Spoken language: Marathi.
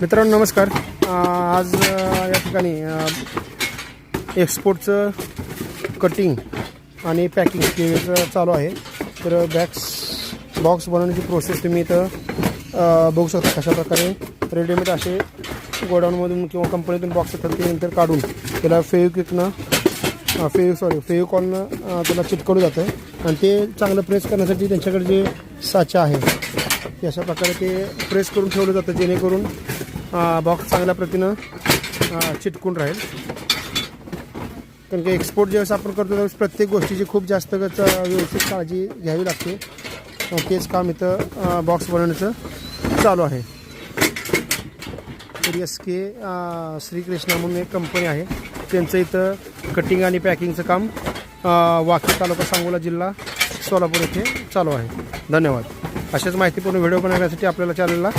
मित्रांनो नमस्कार. आज या ठिकाणी एक्सपोर्टचं कटिंग आणि पॅकिंग केचं चालू आहे. तर बॉक्स बनवण्याची प्रोसेस तुम्ही इथं बघू शकता. कशा प्रकारे रेडीमेड असे गोडाऊनमधून किंवा कंपनीतून बॉक्स येतात ते नंतर काढून त्याला फेविकॉलनं त्याला चिटकवलं जातं आणि ते चांगलं प्रेस करण्यासाठी त्यांच्याकडे जे साचा आहे ते अशा प्रकारे ते प्रेस करून ठेवलं जातं, जेणेकरून बॉक्स चांगल्या प्रतीनं चिटकून राहील. कारण की एक्सपोर्ट ज्यावेळेस आपण करतो त्यावेळेस प्रत्येक गोष्टीची खूप जास्त व्यवस्थित काळजी घ्यावी लागते. तेच काम इथं बॉक्स बनवण्याचं चालू आहे. तर SK श्रीकृष्णा म्हणून एक कंपनी आहे, त्यांचं इथं कटिंग आणि पॅकिंगचं काम वाकी तालुका सांगोला जिल्हा सोलापूर येथे चालू आहे. धन्यवाद. अशाच माहितीपूर्ण व्हिडिओ बनवण्यासाठी आपल्याला चॅनलला